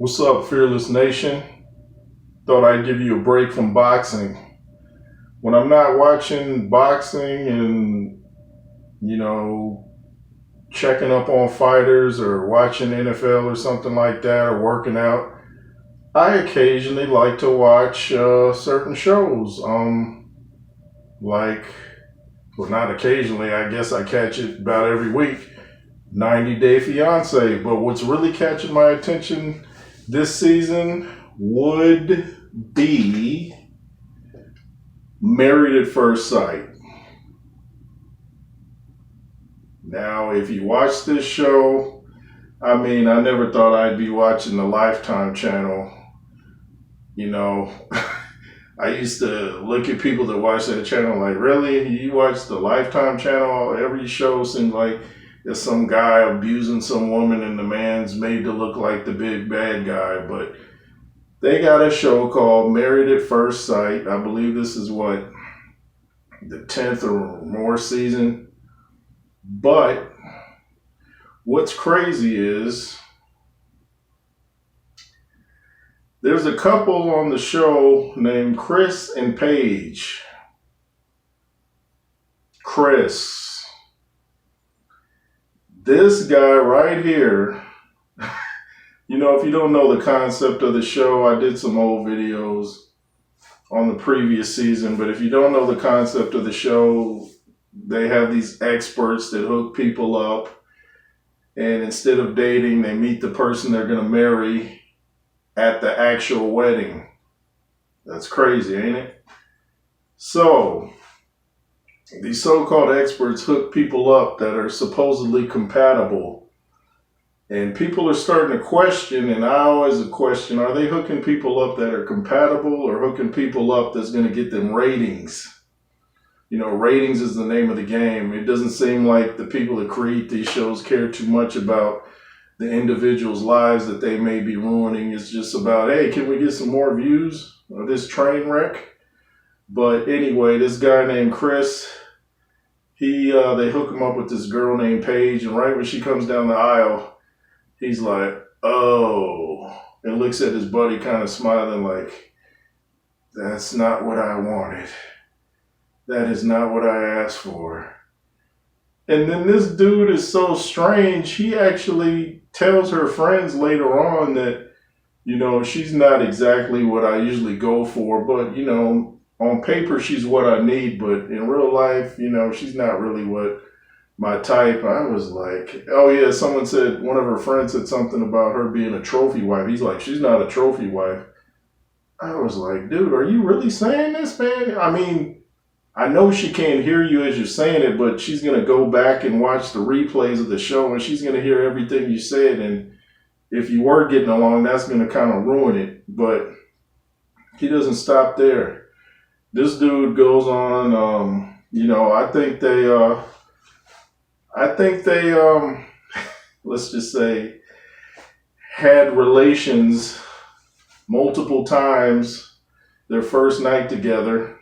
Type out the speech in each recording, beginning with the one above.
What's up, Fearless Nation? Thought I'd give you a break from boxing. When I'm not watching boxing and, you know, checking up on fighters or watching NFL or something like that or working out, I occasionally like to watch certain shows. Not occasionally, I guess I catch it about every week. 90 Day Fiance. But what's really catching my attention this season would be Married at First Sight. Now, if you watch this show, I never thought I'd be watching the Lifetime channel. I used to look at people that watch that channel like, really? You watch the Lifetime channel? Every show seems like there's some guy abusing some woman and the man's made to look like the big bad guy. But they got a show called Married at First Sight. I believe this is the 10th or more season. But what's crazy is there's a couple on the show named Chris and Paige. Chris. This guy right here, if you don't know the concept of the show, I did some old videos on the previous season, but if you don't know the concept of the show, they have these experts that hook people up, and instead of dating, they meet the person they're going to marry at the actual wedding. That's crazy, ain't it? So, these so-called experts hook people up that are supposedly compatible. And people are starting to question, and I always question, are they hooking people up that are compatible or hooking people up that's going to get them ratings? Ratings is the name of the game. It doesn't seem like the people that create these shows care too much about the individuals' lives that they may be ruining. It's just about, hey, can we get some more views of this train wreck? But anyway, this guy named Chris, they hook him up with this girl named Paige, and right when she comes down the aisle, he's like, oh, and looks at his buddy kind of smiling like, that's not what I wanted. That is not what I asked for. And then this dude is so strange, he actually tells her friends later on that, she's not exactly what I usually go for, but, on paper, she's what I need, but in real life, she's not really what my type. I was like, oh yeah, someone said, one of her friends said something about her being a trophy wife. He's like, she's not a trophy wife. I was like, dude, are you really saying this, man? I know she can't hear you as you're saying it, but she's going to go back and watch the replays of the show, and she's going to hear everything you said, and if you were getting along, that's going to kind of ruin it. But he doesn't stop there. This dude goes on, I think they, let's just say, had relations multiple times their first night together,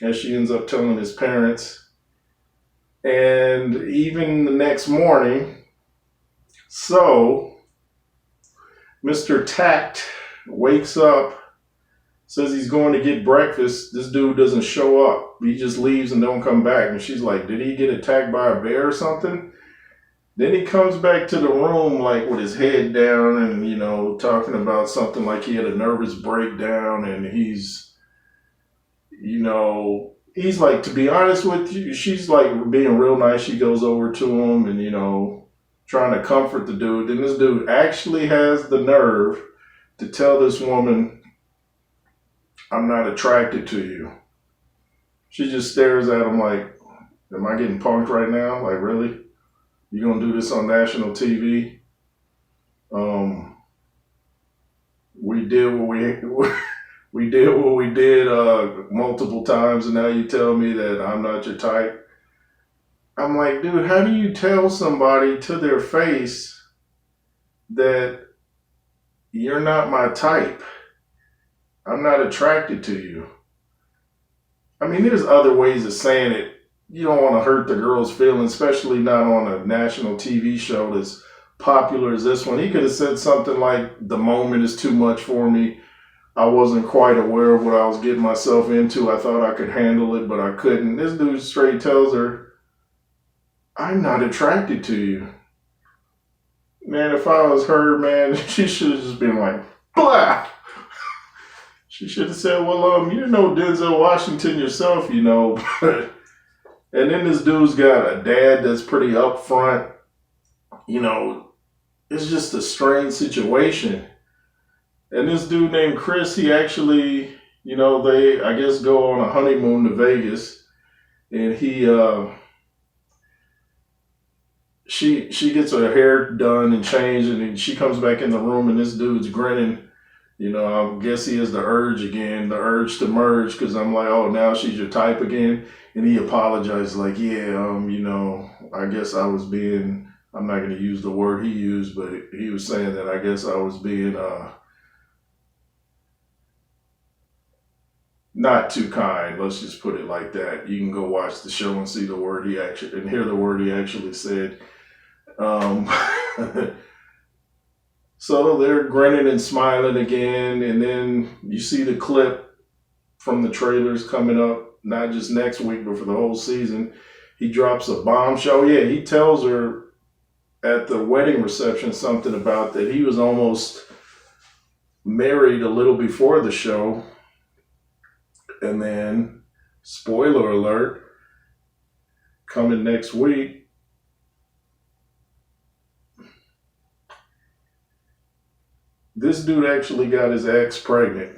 as she ends up telling his parents, and even the next morning. So, Mr. Tact wakes up, says he's going to get breakfast. This dude doesn't show up. He just leaves and don't come back. And she's like, did he get attacked by a bear or something? Then he comes back to the room like with his head down and, talking about something like he had a nervous breakdown. And he's like, to be honest with you, she's like being real nice. She goes over to him and, trying to comfort the dude. Then this dude actually has the nerve to tell this woman, I'm not attracted to you. She just stares at him like, am I getting punked right now? Like, really? You gonna do this on national TV? We did what we did multiple times, and now you tell me that I'm not your type. I'm like, dude, how do you tell somebody to their face that you're not my type? I'm not attracted to you. There's other ways of saying it. You don't want to hurt the girl's feelings, especially not on a national TV show that's popular as this one. He could have said something like, "The moment is too much for me. I wasn't quite aware of what I was getting myself into. I thought I could handle it, but I couldn't." This dude straight tells her, "I'm not attracted to you." Man, if I was her, man, she should have just been like, blah. She should have said, "Well, you know Denzel Washington yourself, you know." And then this dude's got a dad that's pretty upfront. You know, it's just a strange situation. And this dude named Chris, he actually, you know, they, I guess, go on a honeymoon to Vegas. And she gets her hair done and changed, and then she comes back in the room, and this dude's grinning. You know, I guess he has the urge again, the urge to merge, because I'm like, "Oh, now she's your type again." And he apologized, like, "Yeah, you know, I guess I was being," I'm not going to use the word he used, but he was saying that I guess I was being not too kind. Let's just put it like that. You can go watch the show and see the word he actually, and hear the word he actually said. Um, so they're grinning and smiling again, and then you see the clip from the trailers coming up, not just next week, but for the whole season. He drops a bombshell. Yeah, he tells her at the wedding reception something about that he was almost married a little before the show. And then, spoiler alert, coming next week, this dude actually got his ex pregnant.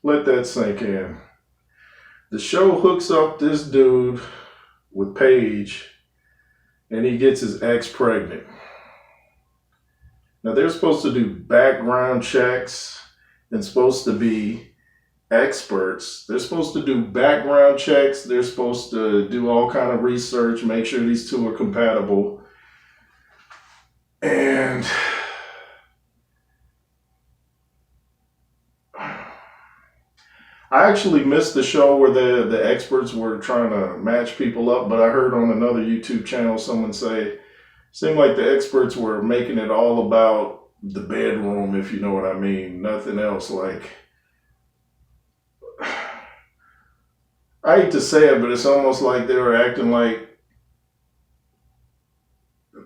Let that sink in. The show hooks up this dude with Paige, and he gets his ex pregnant. Now, they're supposed to do background checks and supposed to be experts. They're supposed to do background checks. They're supposed to do all kind of research, make sure these two are compatible. And I actually missed the show where the experts were trying to match people up, but I heard on another YouTube channel someone say, seemed like the experts were making it all about the bedroom, if you know what I mean. Nothing else. Like, I hate to say it, but it's almost like they were acting like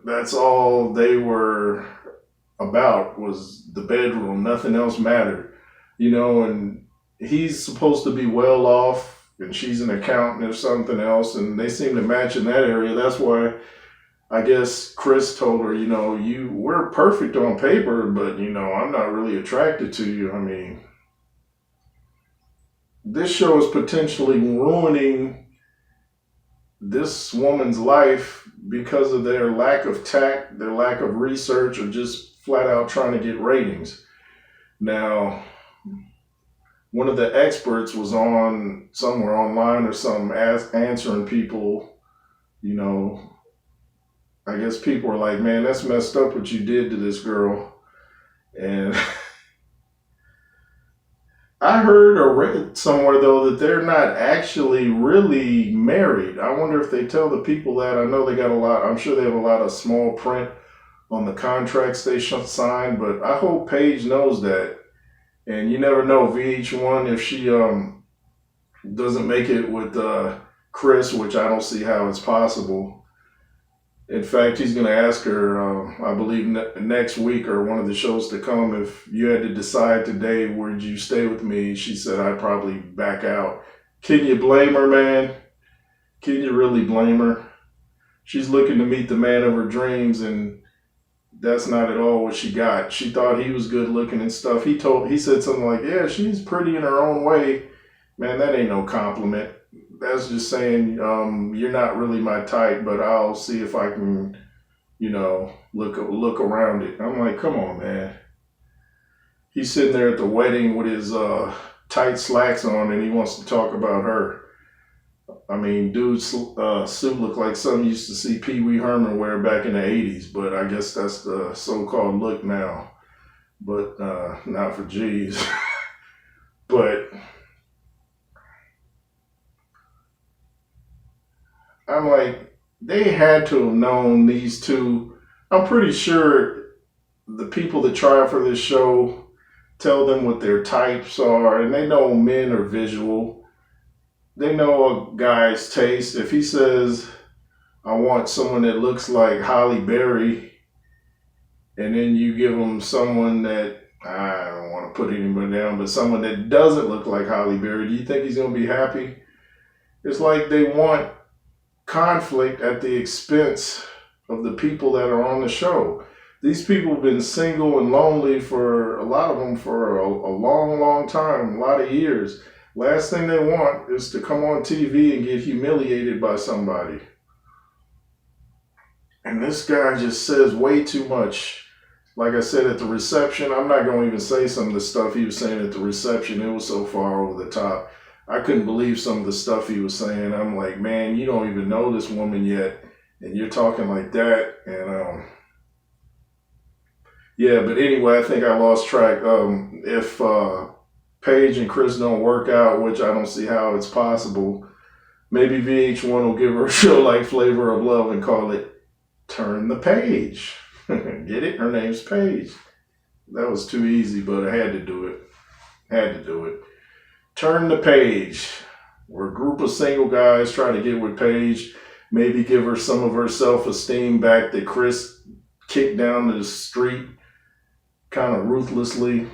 that's all they were about was the bedroom. Nothing else mattered, you know, and he's supposed to be well off and she's an accountant or something else, and they seem to match in that area. That's why I guess Chris told her, you know, we're perfect on paper, but, you know, I'm not really attracted to you. I mean, this show is potentially ruining this woman's life because of their lack of tact, their lack of research, or just flat out trying to get ratings. Now, one of the experts was on somewhere online or something, answering people, you know, I guess people were like, "Man, that's messed up what you did to this girl." And I heard or read somewhere, though, that they're not actually really married. I wonder if they tell the people that. I know they got a lot, I'm sure they have a lot of small print on the contracts they signed, but I hope Paige knows that. And you never know, VH1, if she doesn't make it with Chris, which I don't see how it's possible. In fact, he's going to ask her, I believe next week or one of the shows to come, if you had to decide today, would you stay with me? She said, "I'd probably back out." Can you blame her, man? Can you really blame her? She's looking to meet the man of her dreams, and that's not at all what she got. She thought he was good looking and stuff. He said something like, "Yeah, she's pretty in her own way." Man, that ain't no compliment. That's just saying, you're not really my type, but I'll see if I can, you know, look around it. I'm like, come on, man. He's sitting there at the wedding with his tight slacks on, and he wants to talk about her. I mean, dude's suit looked like something you used to see Pee Wee Herman wear back in the 80s, but I guess that's the so-called look now. But not for G's. But I'm like, they had to have known these two. I'm pretty sure the people that try for this show tell them what their types are, and they know men are visual. They know a guy's taste. If he says, I want someone that looks like Holly Berry, and then you give him someone that, I don't want to put anybody down, but someone that doesn't look like Holly Berry, do you think he's going to be happy? It's like they want conflict at the expense of the people that are on the show. These people have been single and lonely for a lot of them for a long, long time, a lot of years. Last thing they want is to come on TV and get humiliated by somebody. And this guy just says way too much. Like I said at the reception, I'm not going to even say some of the stuff he was saying at the reception. It was so far over the top. I couldn't believe some of the stuff he was saying. I'm like, man, you don't even know this woman yet, and you're talking like that. And yeah, but anyway, I think I lost track. If Paige and Chris don't work out, which I don't see how it's possible, maybe VH1 will give her a show like Flavor of Love and call it Turn the Page. Get it? Her name's Paige. That was too easy, but I had to do it. Turn the Page. Where a group of single guys try to get with Paige, maybe give her some of her self-esteem back that Chris kicked down the street kind of ruthlessly.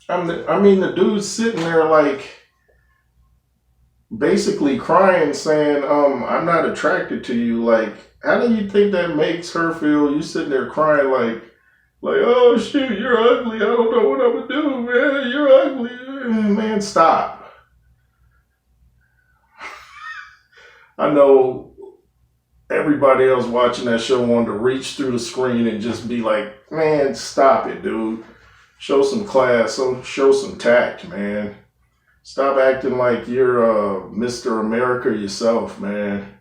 I mean, the dude's sitting there like basically crying, saying, I'm not attracted to you. Like, how do you think that makes her feel? You sitting there crying like, oh shoot, you're ugly. I don't know what I'm gonna do, man. You're ugly. Man, stop. I know everybody else watching that show wanted to reach through the screen and just be like, man, stop it, dude. Show some class, show some tact, man. Stop acting like you're Mr. America yourself, man.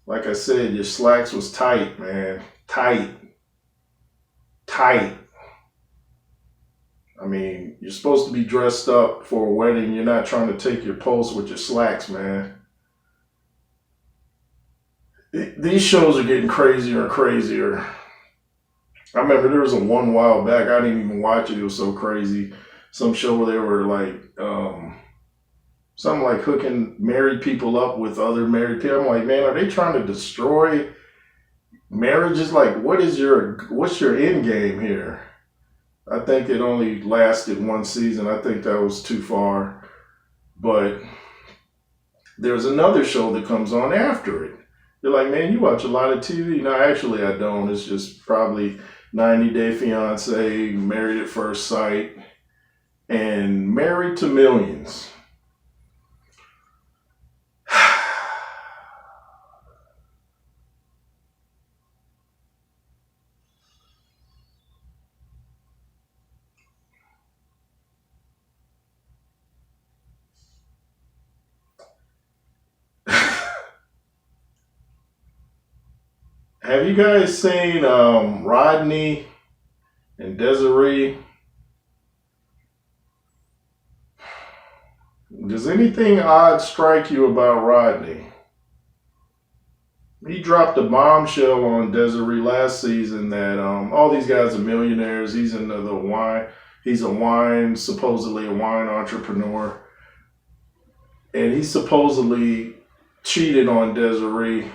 Like I said, your slacks was tight, man. Tight. I mean, you're supposed to be dressed up for a wedding. You're not trying to take your pulse with your slacks, man. These shows are getting crazier and crazier. I remember there was one while back, I didn't even watch it. It was so crazy. Some show where they were like, something like hooking married people up with other married people. I'm like, man, are they trying to destroy marriages? Like, what's your end game here? I think it only lasted one season. I think that was too far. But there's another show that comes on after it. You're like, man, you watch a lot of TV. No, actually, I don't. It's just probably 90 Day Fiance, Married at First Sight, and Married to Millions. Have you guys seen Rodney and Desiree? Does anything odd strike you about Rodney? He dropped a bombshell on Desiree last season that all these guys are millionaires. He's into the wine. He's supposedly a wine entrepreneur. And he supposedly cheated on Desiree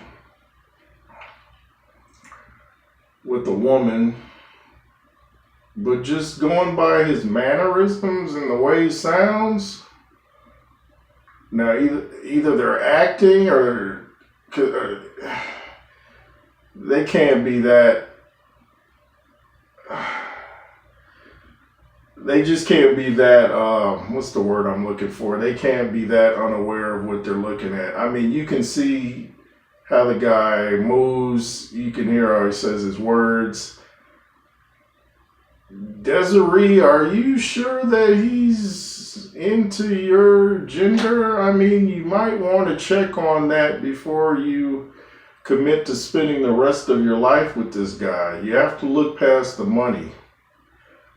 with a woman, but just going by his mannerisms and the way he sounds. Now, either they're acting or they can't be that. They just can't be that. What's the word I'm looking for? They can't be that unaware of what they're looking at. I mean, you can see how the guy moves. You can hear how he says his words. Desiree, are you sure that he's into your gender? I mean, you might want to check on that before you commit to spending the rest of your life with this guy. You have to look past the money.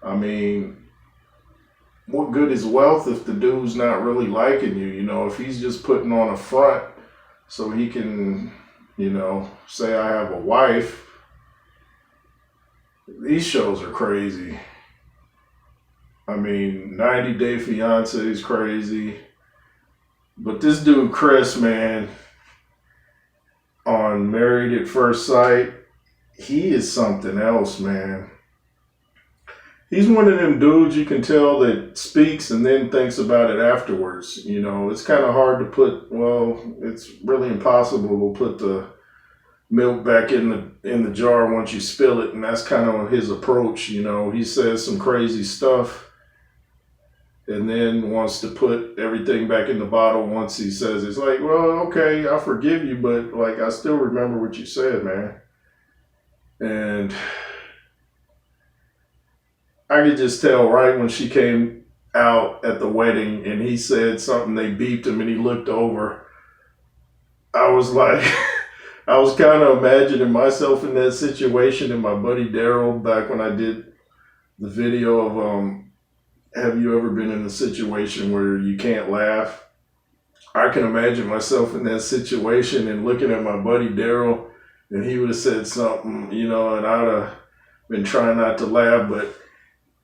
I mean, what good is wealth if the dude's not really liking you? You know, if he's just putting on a front so he can, say I have a wife. These shows are crazy. I mean, 90 Day Fiance is crazy. But this dude, Chris, man, on Married at First Sight, he is something else, man. He's one of them dudes you can tell that speaks and then thinks about it afterwards. It's kind of hard to it's really impossible to put the milk back in the jar once you spill it, and that's kind of his approach. He says some crazy stuff and then wants to put everything back in the bottle once he says it's like, well, okay, I forgive you, but like I still remember what you said, man. And I could just tell right when she came out at the wedding and he said something, they beeped him and he looked over. I was like, I was kind of imagining myself in that situation, and my buddy Daryl, back when I did the video of have you ever been in a situation where you can't laugh? I can imagine myself in that situation and looking at my buddy Daryl, and he would have said something, and I'd have been trying not to laugh. But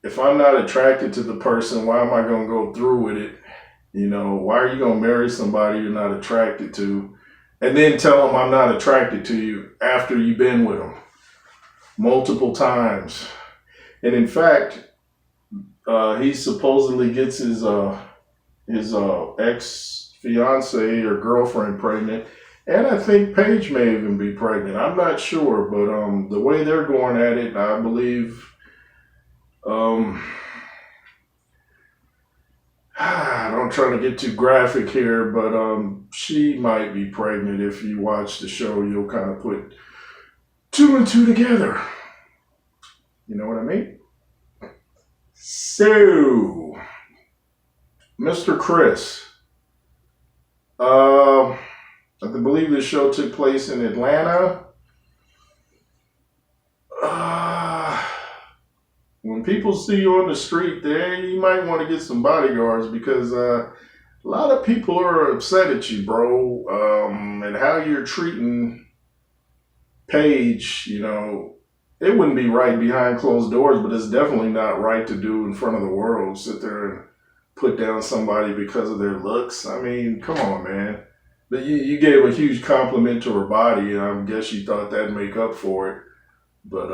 if I'm not attracted to the person, why am I going to go through with it? Why are you going to marry somebody you're not attracted to and then tell them I'm not attracted to you after you've been with them multiple times? And in fact, he supposedly gets his ex-fiance or girlfriend pregnant, and I think Paige may even be pregnant. I'm not sure, but the way they're going at it, I believe, I don't try to get too graphic here, but she might be pregnant. If you watch the show, you'll kind of put two and two together. You know what I mean? So, Mr. Chris, I believe the show took place in Atlanta. When people see you on the street there, you might want to get some bodyguards, because a lot of people are upset at you, bro, and how you're treating Paige. It wouldn't be right behind closed doors, but it's definitely not right to do in front of the world. Sit there and put down somebody because of their looks. I mean, come on, man. But you gave a huge compliment to her body, and I guess you thought that'd make up for it. But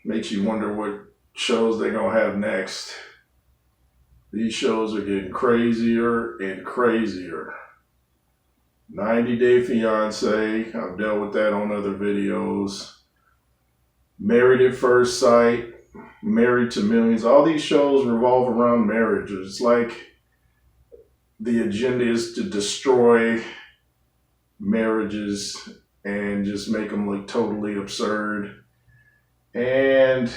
makes you wonder what shows they're going to have next. These shows are getting crazier and crazier. 90 Day Fiance, I've dealt with that on other videos. Married at First Sight, Married to Millions. All these shows revolve around marriage. It's like the agenda is to destroy marriages and just make them look totally absurd. And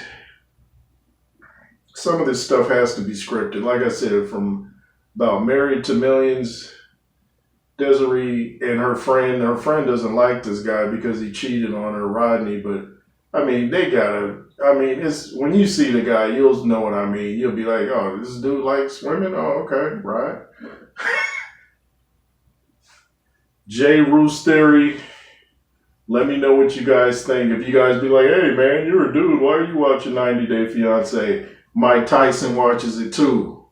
some of this stuff has to be scripted. Like I said, from about Married to Millions, Desiree and her friend doesn't like this guy because he cheated on her, Rodney. But I mean, it's when you see the guy, you'll know what I mean. You'll be like, oh, this dude likes women? Oh, okay, right. J. Roos Theory, let me know what you guys think. If you guys be like, hey man, you're a dude, why are you watching 90 Day Fiance? Mike Tyson watches it too.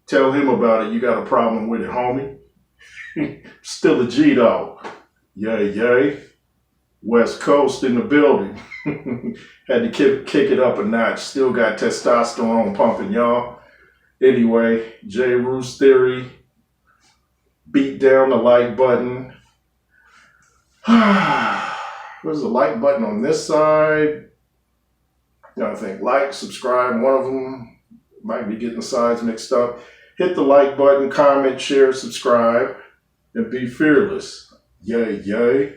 Tell him about it. You got a problem with it, homie. Still a G though. Yay, yay. West Coast in the building. Had to kick it up a notch. Still got testosterone pumping, y'all. Anyway, J. Roos Theory. Beat down the like button. There's a like button on this side. I think like, subscribe, one of them. Might be getting the sides mixed up. Hit the like button, comment, share, subscribe, and be fearless. Yay, yay.